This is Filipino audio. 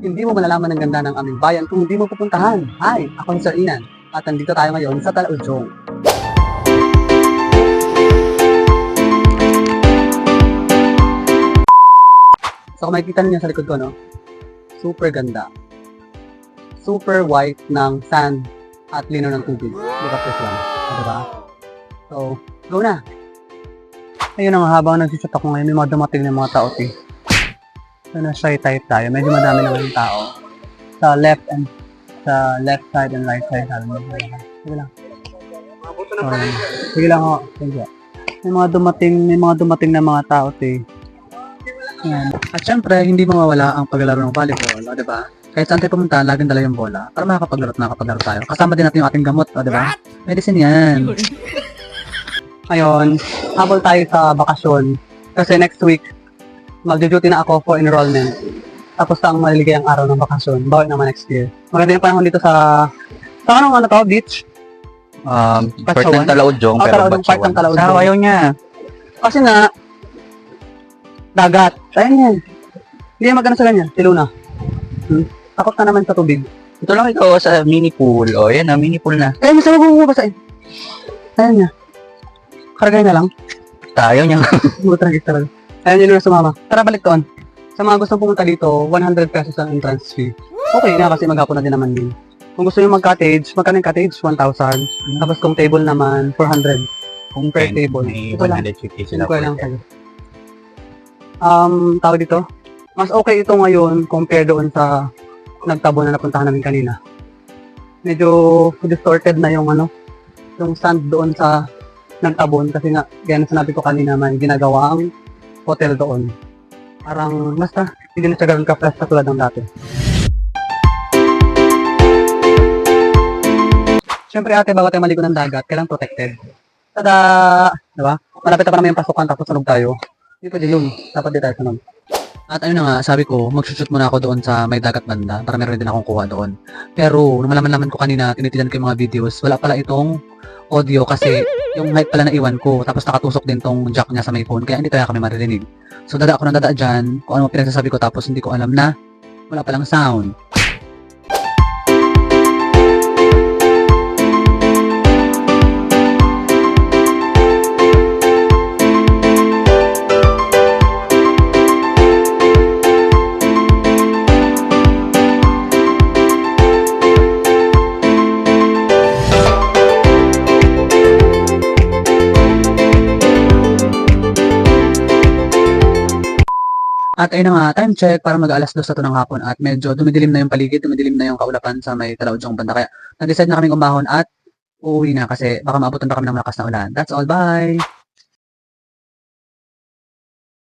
Hindi mo malalaman ang ganda ng aming bayan kung hindi mo pupuntahan. Hi, ako si Sir Inan at nandito tayo ngayon sa Talaudjong. So kung makikita niyo sa likod ko, no? Super ganda. Super white ng sand at lino ng tubig. Look at this lang. Diba? So, go na! Ayun ang habang nagsisit ako ngayon, may mga dumating ng mga tao, eh. So, na-shy type tayo. Medyo madami naman yung tao. Sa left side and right side. Sige lang. Sige lang ako. Sige. May mga dumating na mga tao, eh. Yan. At syempre, hindi mawawala ang paglalaro ng volleyball, o, diba? Kahit saan tayo pumunta, laging dala yung bola para makakapaglaro tayo. Kasama din natin yung ating gamot, o, diba? Medicine yan. Ngayon, habol tayo sa bakasyon. Kasi next week, mag-duty na ako for enrollment. Tapos ang maliligayang araw ng bakasyon. Bawal naman next year. Maganda yung panahon dito sa anong ano to? Beach? Part ng Talaudjong, Oh, pero Talaudjong, part ng Talaudjong. Sa ayaw niya. Kasi nga, dagat. Ayan yan. Hindi maganda sa ganyan. Tiluna. Takot ka naman sa tubig. Ito lang ikaw sa mini pool. O, yan na, mini pool na. Ayan, saan magbububasain? Ayan niya. Karagay na lang. Tayo niya. Butragis talaga. Ayan yun na sumama. Tara, balik doon. Sa mga gustong pumunta dito, 100 pesos ang entrance fee. Okay na kasi maghapon na din naman din. Kung gusto nyo mag-cottage, magkano yung cottage? 1,000. Tapos kung table naman, 400. Kung Per 10, table. may Ito lang. 150 sila. Ko lang sa'yo. Tawag dito, mas okay ito ngayon compare doon sa nagtabo na napuntahan namin kanina. Medyo distorted na yung yung sand doon sa nagtabon kasi nga, gaya na sinabi ko kanina, may ginagawang hotel doon. Parang, basta, hindi na siya ganun ka-fresh katulad ng dati. Siyempre ate, bago tayo maligo ng dagat, kailangan protected. Tada! Diba? Malapit na pa naman yung pasukan tapos sunog tayo. Hindi pwede yun. Dapat di tayo sunog. At ayun na nga, sabi ko, mag-shoot muna ako doon sa may dagat banda para meron din akong kuha doon. Pero, nung malaman ko kanina, tinitinan ko yung mga videos, wala pala itong audio kasi yung mic pala na iwan ko tapos nakatusok din tong jack niya sa may phone kaya hindi kaya kami maririnig. So dada ako ng dada dyan kung ano pinagsasabi ko tapos hindi ko alam na wala palang sound. At ayun na nga, time check para mag-alas 2 na ito ng hapon at medyo dumidilim na yung paligid, dumidilim na yung kaulapan sa may Talaudjong banda. Kaya nag-decide na kaming umahon at uuwi na kasi baka maabutan pa kami ng malakas na ulan. That's all, bye!